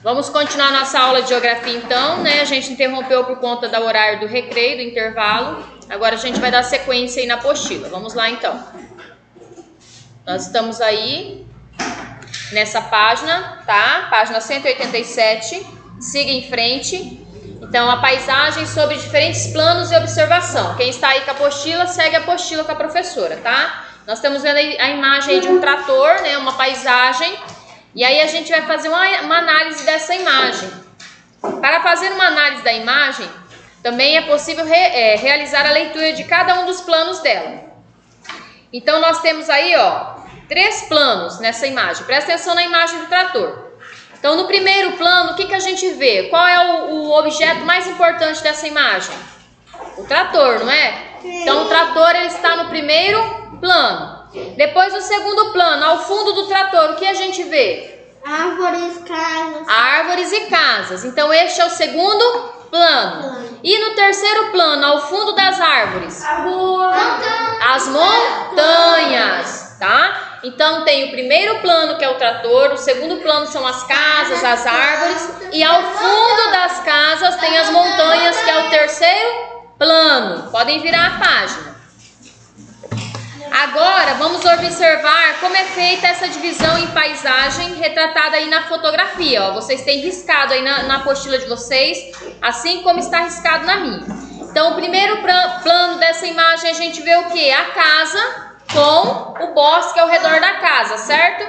Vamos continuar nossa aula de geografia então, né? A gente interrompeu por conta do horário do recreio, do intervalo. Agora a gente vai dar sequência aí na apostila. Vamos lá então. Nós estamos aí nessa página, tá? Página 187. Siga em frente. Então, a paisagem sobre diferentes planos e observação. Quem está aí com a apostila, segue a apostila com a professora, tá? Nós estamos vendo a imagem aí de um trator, né? Uma paisagem. E aí a gente vai fazer uma análise dessa imagem. Para fazer uma análise da imagem, também é possível realizar a leitura de cada um dos planos dela. Então, nós temos aí, ó, 3 planos nessa imagem. Presta atenção na imagem do trator. Então, no primeiro plano, o que a gente vê? Qual é o objeto mais importante dessa imagem? O trator, não é? Então, o trator ele está no primeiro plano. Depois, no segundo plano, ao fundo do trator, o que a gente vê? Árvores, casas. Árvores e casas. Então, este é o segundo plano. E no terceiro plano, ao fundo das árvores? As montanhas, tá? Então, tem o primeiro plano, que é o trator. O segundo plano são as casas, as árvores. E ao fundo das casas tem as montanhas, que é o terceiro plano. Podem virar a página. Agora, vamos observar como é feita essa divisão em paisagem retratada aí na fotografia. Ó. Vocês têm riscado aí na apostila de vocês, assim como está riscado na minha. Então, o primeiro plano dessa imagem, a gente vê o quê? A casa com o bosque ao redor da casa, certo?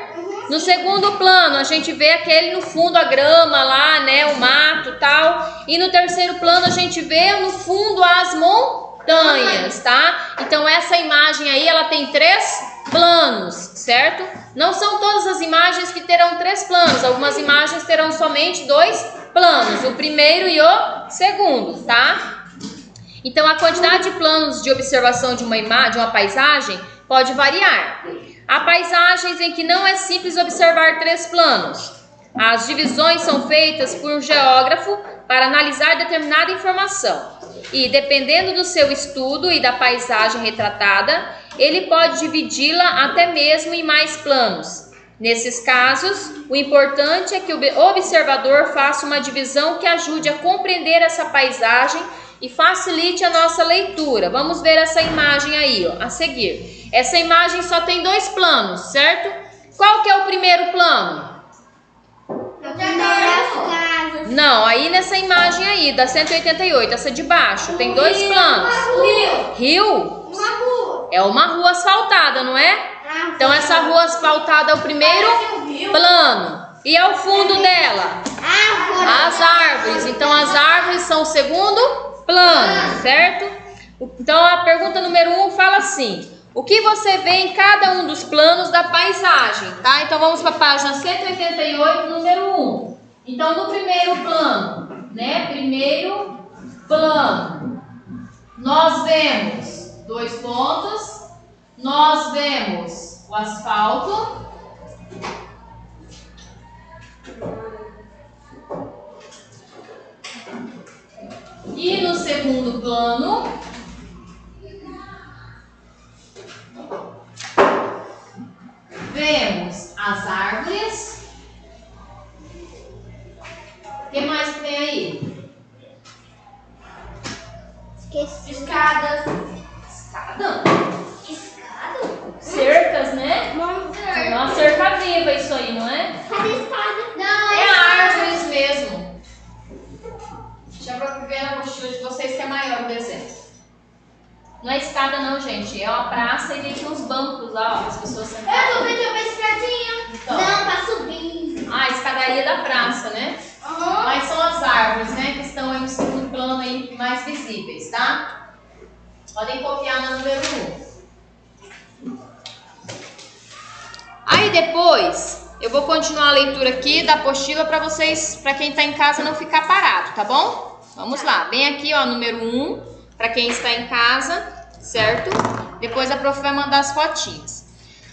No segundo plano, a gente vê aquele no fundo, a grama lá, né? O mato e tal. E no terceiro plano, a gente vê no fundo as montanhas, tá? Então essa imagem aí, ela tem 3 planos, certo? Não são todas as imagens que terão 3 planos. Algumas imagens terão somente 2 planos, o primeiro e o segundo, tá? Então a quantidade de planos de observação de uma imagem, de uma paisagem, pode variar. Há paisagens em que não é simples observar 3 planos. As divisões são feitas por um geógrafo para analisar determinada informação. E, dependendo do seu estudo e da paisagem retratada, ele pode dividi-la até mesmo em mais planos. Nesses casos, o importante é que o observador faça uma divisão que ajude a compreender essa paisagem e facilite a nossa leitura. Vamos ver essa imagem aí, ó, a seguir. Essa imagem só tem 2 planos, certo? Qual que é o primeiro plano? Não, aí nessa imagem aí, da 188, essa de baixo, tem 2 planos. Rio? Uma rua. É uma rua asfaltada, não é? Então essa rua asfaltada é o primeiro plano. E ao fundo dela? As árvores. Então as árvores são o segundo plano, certo? Então a pergunta número 1 fala assim: o que você vê em cada um dos planos da paisagem, tá? Então vamos para a página 188, número 1. Então no primeiro plano, né? Primeiro plano, nós vemos 2 pontos, nós vemos o asfalto. E no segundo plano, vemos as árvores. O que mais tem aí? Esqueci. Escadas. Escada? Escada? Cercas, né? É uma cerca viva isso aí, não é? Cadê escada? Não, É árvores mesmo. Deixa eu ver na apostila de vocês que é maior o desenho. Não é escada não, gente. É uma praça e tem uns bancos lá, ó, as pessoas sentadas. Eu tô vendo uma escadinha. Então. Não, pra subir. Ah, a escadaria da praça, né? Mas são as árvores, né? Que estão aí no segundo plano aí mais visíveis, tá? Podem copiar na número 1. Aí depois, eu vou continuar a leitura aqui da apostila para vocês, para quem está em casa não ficar parado, tá bom? Vamos lá. Bem aqui, ó, número 1, para quem está em casa, certo? Depois a prof vai mandar as fotinhas.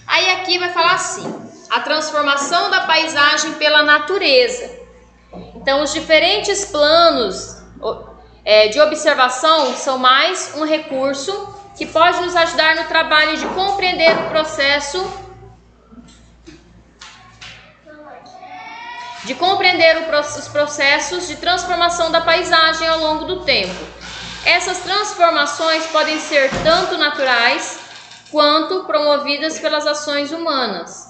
Aí aqui vai falar assim: a transformação da paisagem pela natureza. Então, os diferentes planos de observação são mais um recurso que pode nos ajudar no trabalho de compreender o processo de compreender os processos de transformação da paisagem ao longo do tempo. Essas transformações podem ser tanto naturais quanto promovidas pelas ações humanas.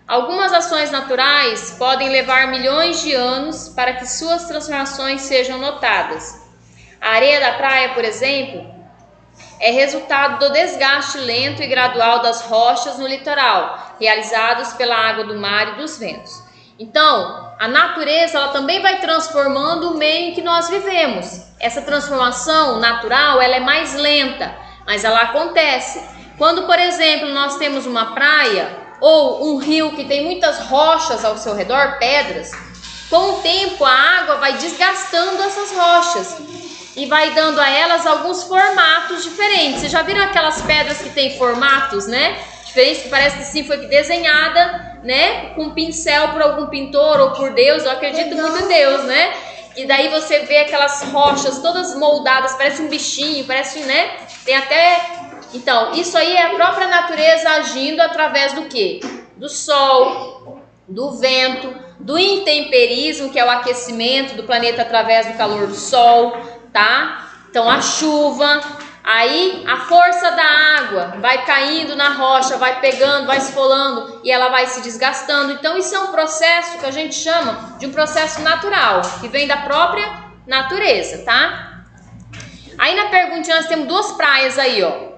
Algumas ações naturais podem levar milhões de anos para que suas transformações sejam notadas. A areia da praia, por exemplo, é resultado do desgaste lento e gradual das rochas no litoral, realizados pela água do mar e dos ventos. Então, a natureza ela também vai transformando o meio em que nós vivemos. Essa transformação natural ela é mais lenta, mas ela acontece. Quando, por exemplo, nós temos uma praia ou um rio que tem muitas rochas ao seu redor, pedras, com o tempo a água vai desgastando essas rochas e vai dando a elas alguns formatos diferentes. Vocês já viram aquelas pedras que tem formatos, né? Diferentes, que parece que sim foi desenhada, né? Com pincel por algum pintor ou por Deus, eu acredito muito em Deus, né? E daí você vê aquelas rochas todas moldadas, parece um bichinho, parece, né? Tem até... Então, isso aí é a própria natureza agindo através do quê? Do sol, do vento, do intemperismo, que é o aquecimento do planeta através do calor do sol, tá? Então, a chuva, aí a força da água vai caindo na rocha, vai pegando, vai esfolando e ela vai se desgastando. Então, isso é um processo que a gente chama de um processo natural, que vem da própria natureza, tá? Aí na perguntinha nós temos duas praias aí, ó.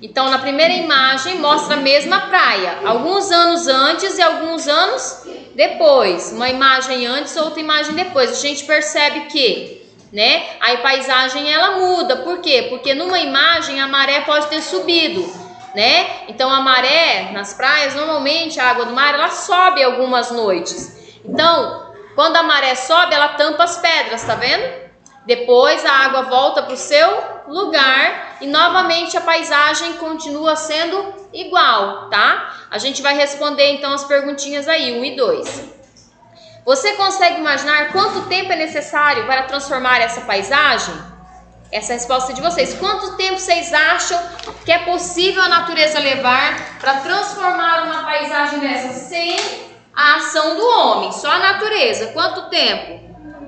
Então, na primeira imagem, mostra a mesma praia, alguns anos antes e alguns anos depois. Uma imagem antes, outra imagem depois. A gente percebe que, né, a paisagem ela muda. Por quê? Porque numa imagem a maré pode ter subido, né? Então, a maré nas praias, normalmente a água do mar, ela sobe algumas noites. Então, quando a maré sobe, ela tampa as pedras, tá vendo? Depois a água volta para o seu lugar e novamente a paisagem continua sendo igual, tá? A gente vai responder então as perguntinhas aí, 1 e 2. Você consegue imaginar quanto tempo é necessário para transformar essa paisagem? Essa é a resposta de vocês. Quanto tempo vocês acham que é possível a natureza levar para transformar uma paisagem dessa sem a ação do homem? Só a natureza. Quanto tempo?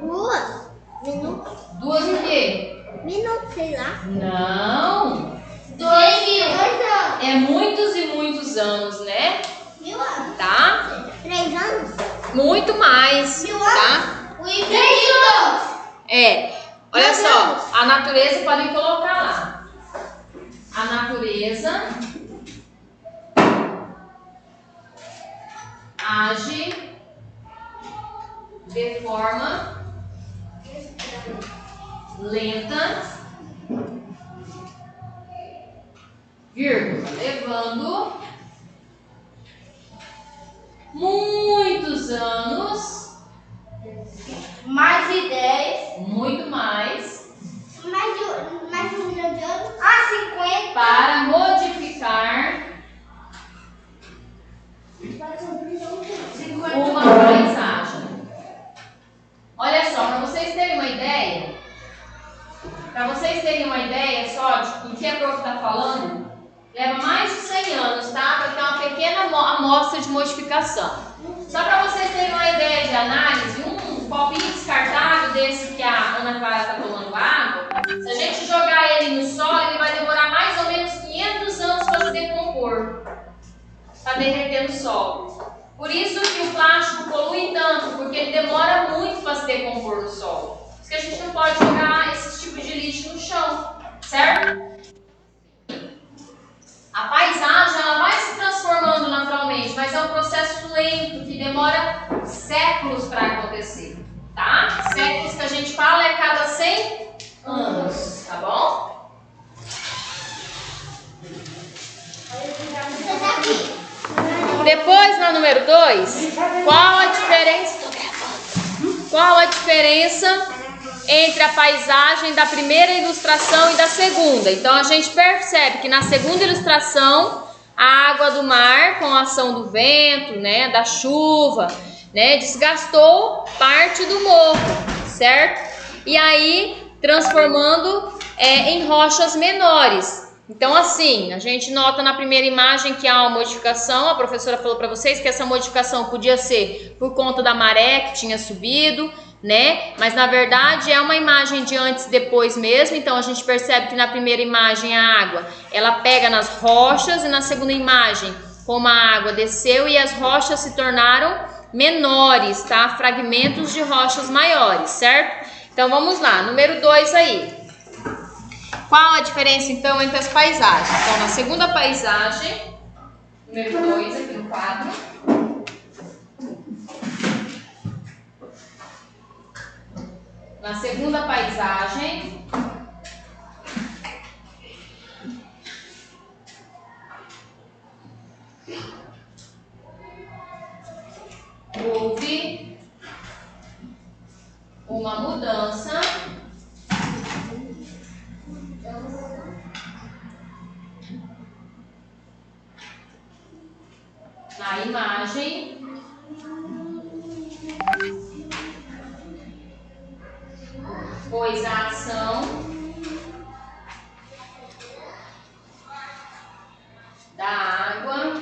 2 minutos. 2 o quê? Minutos, sei lá. Não. 2 anos. É muitos e muitos anos, né? 1000 anos. Tá? 3 anos. Muito mais, 1000 tá? anos. 3 anos. É. Olha só, a natureza, podem colocar lá. A natureza age de forma lenta, vírgula, levando muitos anos, Mais de 10. muito mais, Mais de 1 milhão de anos. 50. para modificar uma paisagem. Olha só, para vocês terem uma ideia só do que a prof está falando, leva mais de 100 anos, tá? Para ter uma pequena amostra de modificação. Só para vocês terem uma ideia de análise, um copinho descartável desse que a Ana Clara está tomando água, se a gente jogar ele no solo, ele vai demorar mais ou menos 500 anos para se decompor, para derreter no solo. Por isso que o plástico polui tanto, porque ele demora muito para se decompor no solo. Por isso que a gente não pode jogar esse tipo de lixo no chão, certo? A paisagem ela vai se transformando naturalmente, mas é um processo lento que demora séculos para acontecer, tá? Séculos que a gente fala é cada 100 anos, tá bom? Depois, na número 2, qual a diferença entre a paisagem da primeira ilustração e da segunda? Então, a gente percebe que na segunda ilustração, a água do mar, com a ação do vento, né, da chuva, né, desgastou parte do morro, certo? E aí, transformando em rochas menores. Então, assim, a gente nota na primeira imagem que há uma modificação. A professora falou para vocês que essa modificação podia ser por conta da maré que tinha subido, né? Mas na verdade é uma imagem de antes e depois mesmo. Então a gente percebe que na primeira imagem a água ela pega nas rochas, e na segunda imagem, como a água desceu e as rochas se tornaram menores, tá? Fragmentos de rochas maiores, certo? Então vamos lá, número 2 aí. Qual a diferença então entre as paisagens? Então na segunda paisagem, número 2 aqui no quadro. Na segunda paisagem, houve uma mudança na imagem pois a ação da água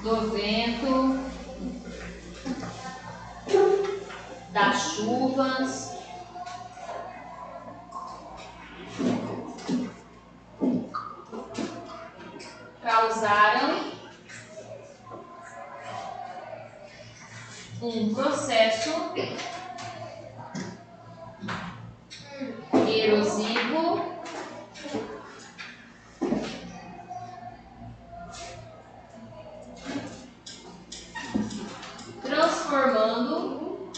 do vento, das chuvas, causaram um processo erosivo transformando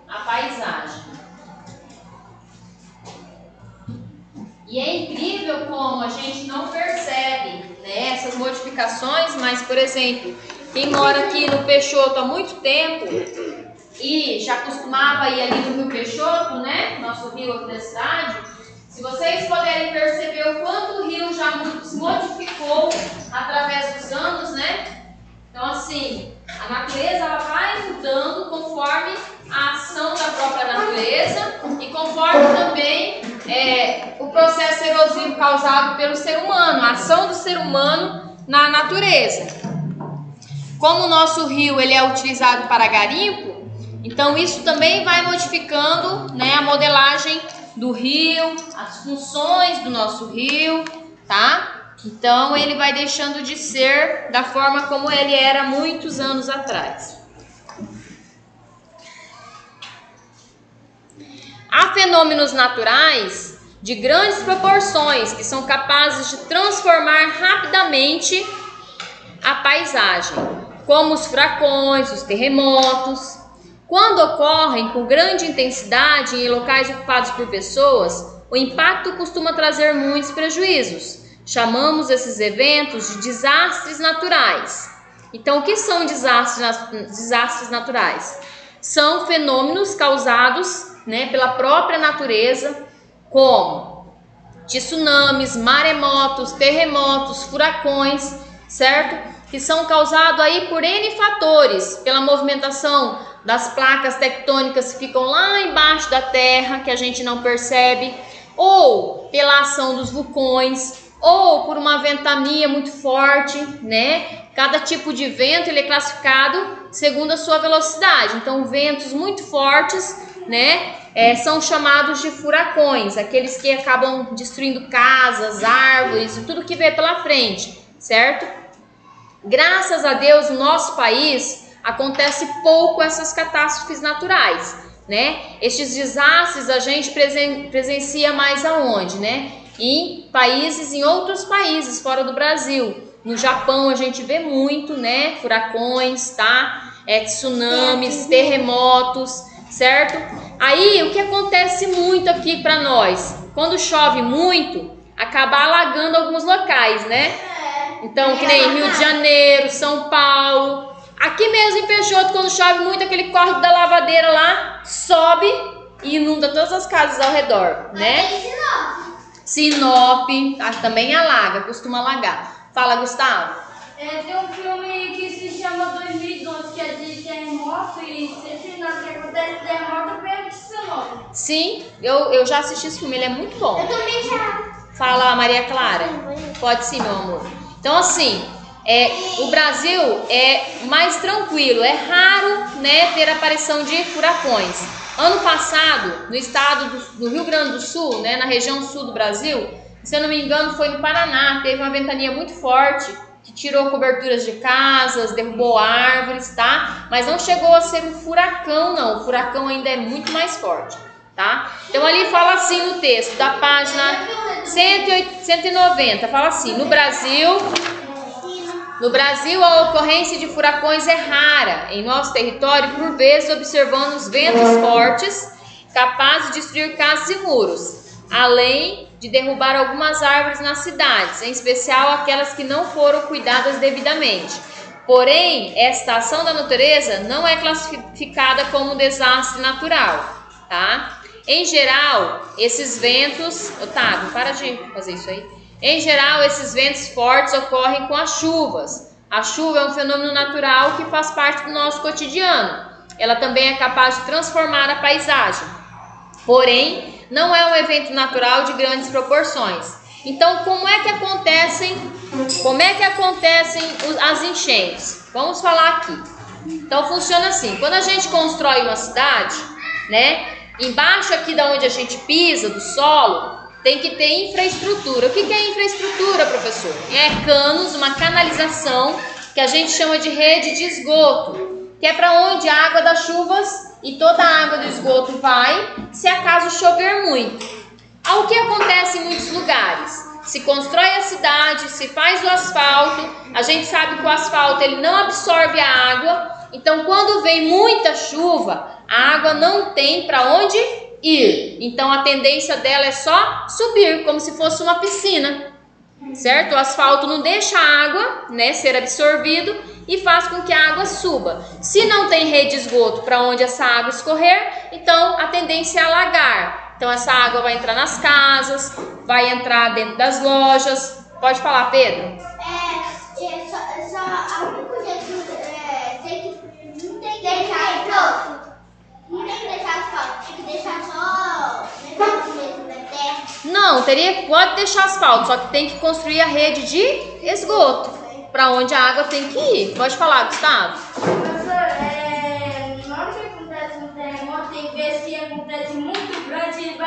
a paisagem. E é incrível como a gente não percebe, né, essas modificações, mas, por exemplo, quem mora aqui no Peixoto há muito tempo e já costumava ir ali no Rio Peixoto, né, nosso rio aqui da cidade, se vocês puderem perceber o quanto o rio já se modificou através dos anos, né? Então, assim, a natureza ela vai mudando conforme a ação da própria natureza e conforme também o processo erosivo causado pelo ser humano, a ação do ser humano na natureza. Como o nosso rio ele é utilizado para garimpo, então isso também vai modificando, né, a modelagem do rio, as funções do nosso rio, tá? Então ele vai deixando de ser da forma como ele era muitos anos atrás. Há fenômenos naturais de grandes proporções que são capazes de transformar rapidamente a paisagem, como os furacões, os terremotos. Quando ocorrem com grande intensidade em locais ocupados por pessoas, o impacto costuma trazer muitos prejuízos. Chamamos esses eventos de desastres naturais. Então, o que são desastres naturais? São fenômenos causados, né, pela própria natureza, como tsunamis, maremotos, terremotos, furacões, certo? Que são causados aí por N fatores, pela movimentação das placas tectônicas que ficam lá embaixo da terra, que a gente não percebe, ou pela ação dos vulcões, ou por uma ventania muito forte, né? Cada tipo de vento ele é classificado segundo a sua velocidade. Então, ventos muito fortes, né, são chamados de furacões, aqueles que acabam destruindo casas, árvores e tudo que vê pela frente, certo? Graças a Deus, no nosso país acontece pouco essas catástrofes naturais, né? Estes desastres a gente presencia mais aonde, né? Em outros países fora do Brasil. No Japão a gente vê muito, né? Furacões, tá? Tsunamis, terremotos, certo? Aí o que acontece muito aqui para nós? Quando chove muito, acaba alagando alguns locais, né? Então, que nem Rio de Janeiro, São Paulo. Aqui mesmo em Peixoto, quando chove muito, aquele córrego da lavadeira lá sobe e inunda todas as casas ao redor, né? Sinop, também alaga, costuma alagar. Fala, Gustavo. Tem um filme que se chama 2012. 109 que acontece terremoto pelo seu nome. Sim, eu já assisti esse filme, ele é muito bom. Eu também já. Fala, Maria Clara. Pode sim, meu amor. Então, assim, o Brasil é mais tranquilo, é raro, né, ter aparição de furacões. Ano passado, no estado do Rio Grande do Sul, né, na região sul do Brasil, se eu não me engano, foi no Paraná, teve uma ventania muito forte que tirou coberturas de casas, derrubou árvores, tá? Mas não chegou a ser um furacão, não. O furacão ainda é muito mais forte, tá? Então ali fala assim no texto da página 190, fala assim: no Brasil a ocorrência de furacões é rara em nosso território, por vezes observamos ventos fortes capazes de destruir casas e muros, além de derrubar algumas árvores nas cidades, em especial aquelas que não foram cuidadas devidamente. Porém, esta ação da natureza não é classificada como desastre natural, tá? Em geral, esses ventos... Otávio, para de fazer isso aí. Em geral, esses ventos fortes ocorrem com as chuvas. A chuva é um fenômeno natural que faz parte do nosso cotidiano. Ela também é capaz de transformar a paisagem. Porém, não é um evento natural de grandes proporções. Então, como é que acontecem as enchentes? Vamos falar aqui. Então, funciona assim: quando a gente constrói uma cidade, né, embaixo aqui da onde a gente pisa, do solo, tem que ter infraestrutura. O que é infraestrutura, professor? É canos, uma canalização que a gente chama de rede de esgoto, que é para onde a água das chuvas e toda a água do esgoto vai, se acaso chover muito. O que acontece em muitos lugares? Se constrói a cidade, se faz o asfalto, a gente sabe que o asfalto ele não absorve a água, então quando vem muita chuva, a água não tem para onde ir. Então a tendência dela é só subir, como se fosse uma piscina, certo? O asfalto não deixa a água, né, ser absorvido e faz com que a água suba. Se não tem rede de esgoto para onde essa água escorrer, então a tendência é alagar. Então essa água vai entrar nas casas, vai entrar dentro das lojas. Pode falar, Pedro? Só a única coisa tem que não tem que deixar asfalto. Não tem que deixar asfalto, tem que deixar só mesmo da terra. Não, pode deixar asfalto, só que tem que construir a rede de esgoto para onde a água tem que ir. Pode falar, Gustavo? Professor, na hora que acontece um terremoto, tem vezes que acontece muito grande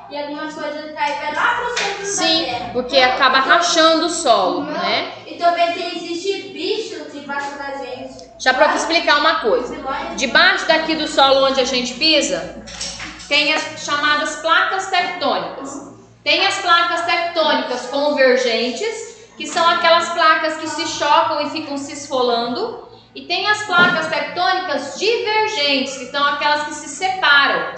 e algumas coisas caem lá pro centro da terra. Sim, porque acaba rachando o solo, né? E também existe bichos debaixo da gente. Já para explicar uma coisa. Debaixo daqui do solo onde a gente pisa, tem as chamadas placas tectônicas. Tem as placas tectônicas convergentes, que são aquelas placas que se chocam e ficam se esfolando, e tem as placas tectônicas divergentes, que são aquelas que se separam.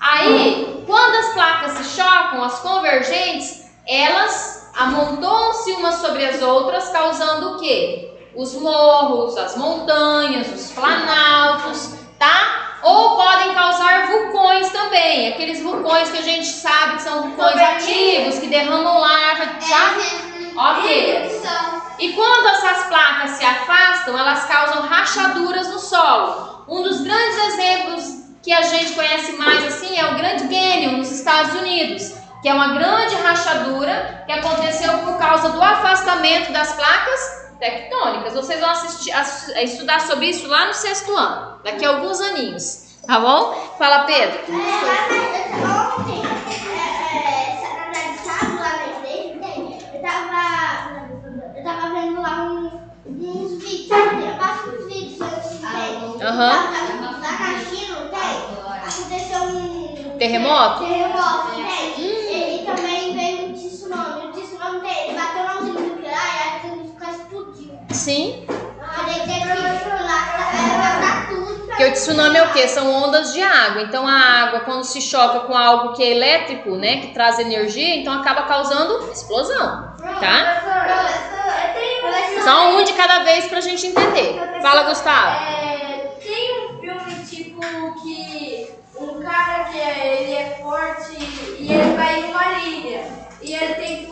Aí, quando as placas se chocam, as convergentes, elas amontoam-se umas sobre as outras, causando o quê? Os morros, as montanhas, os planaltos, tá? Ou podem causar vulcões também, aqueles vulcões que a gente sabe que são vulcões ativos, que derramam lava, tá? Ok. E quando essas placas se afastam, elas causam rachaduras no solo. Um dos grandes exemplos que a gente conhece mais assim é o Grand Canyon nos Estados Unidos, que é uma grande rachadura que aconteceu por causa do afastamento das placas tectônicas. Vocês vão estudar sobre isso lá no 6º ano, daqui a alguns aninhos, tá bom? Fala, Pedro. Eu tava vendo lá uns vídeos, eu passo uns vídeos na caixinha, não tem? Aconteceu um terremoto? E também veio um tsunami. O tsunami ele bateu na usina nuclear e a usina nuclear explodiu. Sim. Aí teve que ir lá, tudo. Porque o tsunami é o quê? São ondas de água. Então a água, quando se choca com algo que é elétrico, né, que traz energia, então acaba causando explosão, tá? Só um de cada vez pra gente entender. Fala, Gustavo. Tem um filme tipo que um cara que ele é forte e ele vai em uma ilha. E ele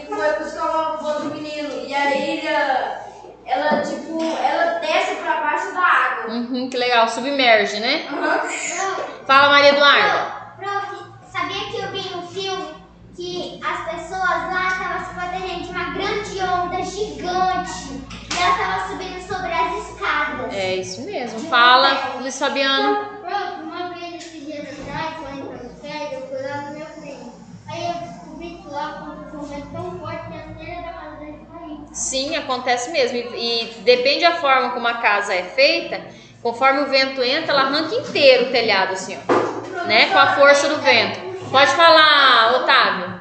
foi buscar uma avó do menino. E a ilha ela desce pra baixo da água. Que legal, submerge, né? Prof, Fala, Maria Eduarda. prof, sabia que eu vi um filme que as pessoas lá estavam se protegendo de uma grande onda gigante e elas estavam subindo sobre as escadas. É isso mesmo. Fala, Luiz Fabiano. Prof, uma vez esses dias atrás, lá em Campos, eu fui lá no meu primo. Aí eu descobri que lá aconteceu um vento tão forte que a telha da casa dele caiu. Sim, acontece mesmo. E depende da forma como a casa é feita, conforme o vento entra, ela arranca inteiro o telhado, assim, ó, né? Com a força do vento. Pode falar, Otávio.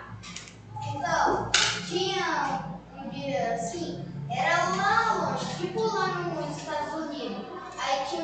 Então, tinha um dia assim, era lá longe, tipo lá nos Estados Unidos. Aí tinha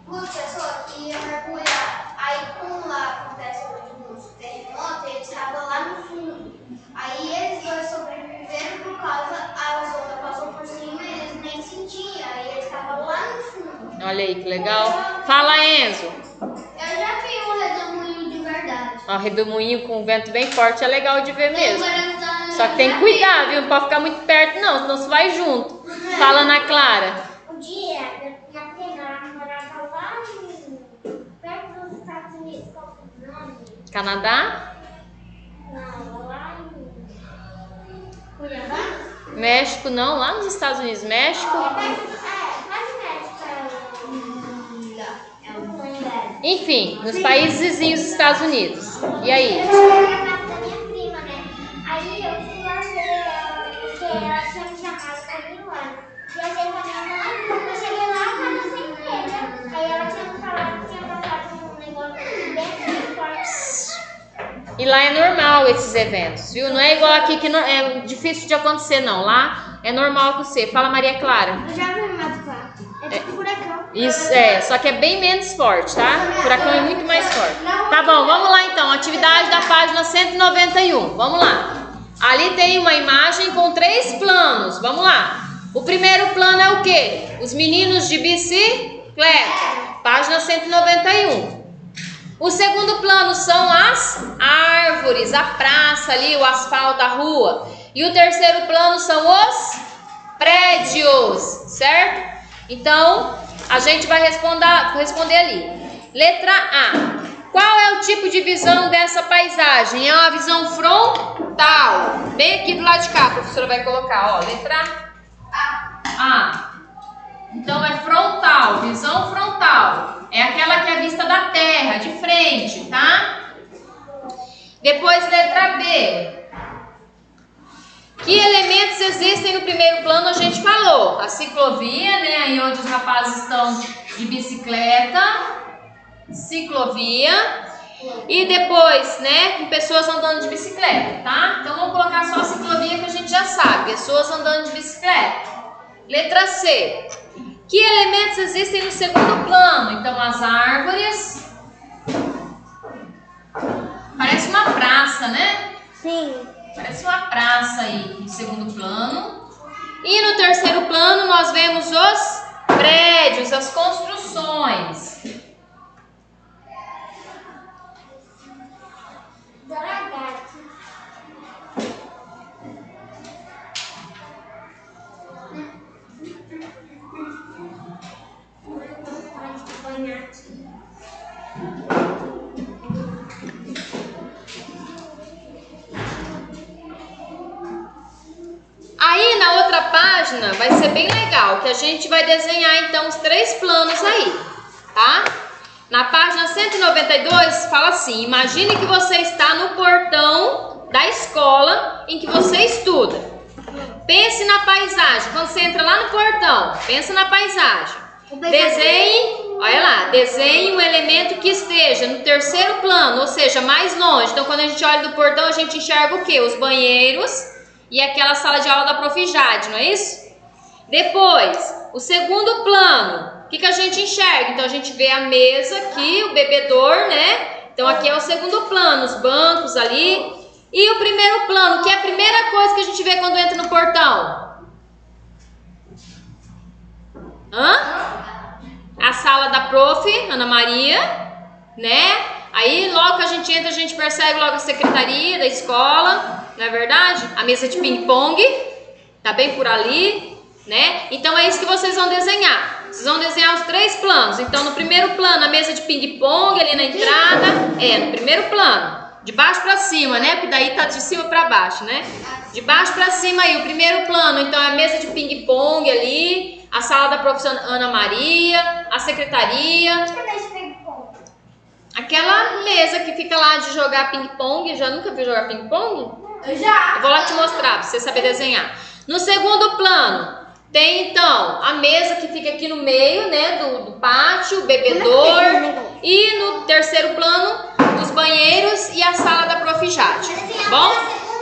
duas pessoas que iam mergulhar. Aí como lá acontece uns terremotos, eles estavam lá no fundo. Aí eles dois sobreviveram por causa a onda passou por cima e eles nem sentiam. Aí eles estavam lá no fundo. Olha aí, que legal. Fala, Enzo. Eu já vi um redemoinho de verdade. Ó, redemoinho com vento bem forte é legal de ver mesmo. Agora, Só que tem que cuidar, viu? Não pode ficar muito perto, não, senão você vai junto. Fala, Ana Clara. Um dia, minha prima morava lá perto dos Estados Unidos, qual que é o nome? Canadá? Não, lá em Cuiabá? México, não. Lá nos Estados Unidos. México. Quase México. Eu não lembro. Enfim, nos países vizinhos dos Estados Unidos. E aí? Eu fui na casa da minha prima, né? Aí eu fui lá ver ela, porque ela tinha me chamado pra ir lá. Viajei com a minha mãe, quando eu cheguei lá, a casa sem telha. Aí ela tinha me falado que tinha passado um negócio bem forte. E lá é normal esses eventos, viu? Não é igual aqui que não, é difícil de acontecer, não. Lá é normal que você. Fala, Maria Clara. Eu já vi no Mato. É tipo furacão. Isso é, só que é bem menos forte, tá? O furacão é muito mais forte. Tá bom, vamos lá então. Atividade da página 191. Vamos lá. Ali tem uma imagem com 3 planos. Vamos lá. O primeiro plano é o quê? Os meninos de bicicleta. Página 191. O segundo plano são as árvores, a praça ali, o asfalto, a rua. E o terceiro plano são os prédios, certo? Então, a gente vai responder ali. Letra A. Qual é o tipo de visão dessa paisagem? É uma visão frontal. Bem aqui do lado de cá, a professora vai colocar, ó, letra A. Então, é frontal, visão frontal. É aquela que é vista da terra, de frente, tá? Depois, letra B. Que elementos existem no primeiro plano? A gente falou. A ciclovia, né? Aí onde os rapazes estão de bicicleta. Ciclovia. E depois, né? Com pessoas andando de bicicleta, tá? Então vamos colocar só a ciclovia que a gente já sabe. Pessoas andando de bicicleta. Letra C. Que elementos existem no segundo plano? Então as árvores. Parece uma praça, né? Sim. Parece uma praça aí no segundo plano. E no terceiro plano nós vemos os prédios, as construções. Aí na outra página vai ser bem legal, que a gente vai desenhar então os 3 planos aí, tá? Na página 192 fala assim: imagine que você está no portão da escola em que você estuda. Pense na paisagem. Quando você entra lá no portão, pensa na paisagem. Desenhe, olha lá, desenhe um elemento que esteja no terceiro plano, ou seja, mais longe. Então quando a gente olha do portão, a gente enxerga o quê? Os banheiros e aquela sala de aula da Prof. Jade, não é isso? Depois, o segundo plano, o que a gente enxerga? Então a gente vê a mesa aqui, o bebedor, né? Então aqui é o segundo plano, os bancos ali. E o primeiro plano, que é a primeira coisa que a gente vê quando entra no portão? A sala da Prof. Ana Maria, né? Aí logo que a gente entra, a gente percebe logo a secretaria da escola, não é verdade? A mesa de ping-pong, tá bem por ali, né? Então é isso que vocês vão desenhar. Vocês vão desenhar os 3 planos. Então no primeiro plano, a mesa de ping-pong ali na entrada. No primeiro plano. De baixo pra cima, né? Porque daí tá de cima pra baixo, né? De baixo pra cima aí, o primeiro plano. Então é a mesa de ping-pong ali. A sala da professora Ana Maria. A secretaria. Aquela mesa que fica lá de jogar ping-pong. Já nunca viu jogar ping-pong? Eu já. Eu vou lá te mostrar pra você saber desenhar. No segundo plano, tem então a mesa que fica aqui no meio, né, do pátio, o bebedouro. E no terceiro plano, os banheiros e a sala da Prof. Jade. Tá bom?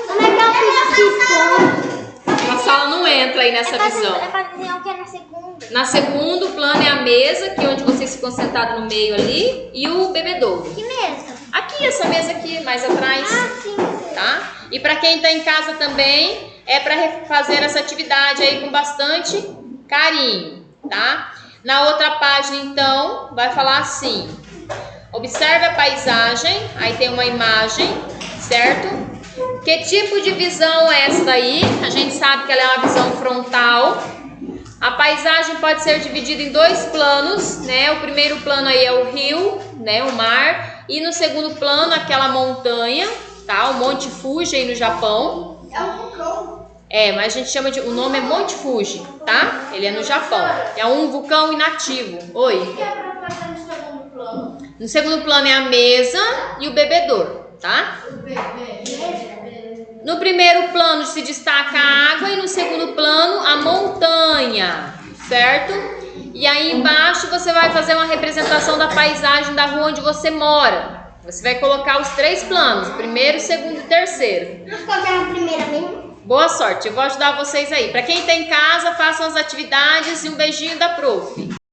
Como é que eu fiz? A sala não entra aí nessa visão. É pra desenhar o que é na segunda? Na segundo plano é a mesa, que é onde vocês ficam sentados no meio ali, e o bebedouro. Que mesa? Aqui, essa mesa aqui, mais atrás. Sim. Tá? E para quem tá em casa também, é para fazer essa atividade aí com bastante carinho, tá? Na outra página, então, vai falar assim: observe a paisagem, aí tem uma imagem, certo? Que tipo de visão é essa daí? A gente sabe que ela é uma visão frontal. A paisagem pode ser dividida em 2 planos, né? O primeiro plano aí é o rio, né? O mar. E no segundo plano, aquela montanha, tá? O Monte Fuji aí no Japão. É um vulcão. Mas a gente chama de... O nome é Monte Fuji, tá? Ele é no Japão. É um vulcão inativo. Oi? O que é pra fazer no segundo plano? No segundo plano é a mesa e o bebedouro, tá? No primeiro plano se destaca a água e no segundo plano a montanha, certo? E aí embaixo você vai fazer uma representação da paisagem da rua onde você mora. Você vai colocar os 3 planos, o primeiro, o segundo e o terceiro. Vamos colocar a primeira mesmo? Boa sorte, eu vou ajudar vocês aí. Para quem está em casa, façam as atividades e um beijinho da prof.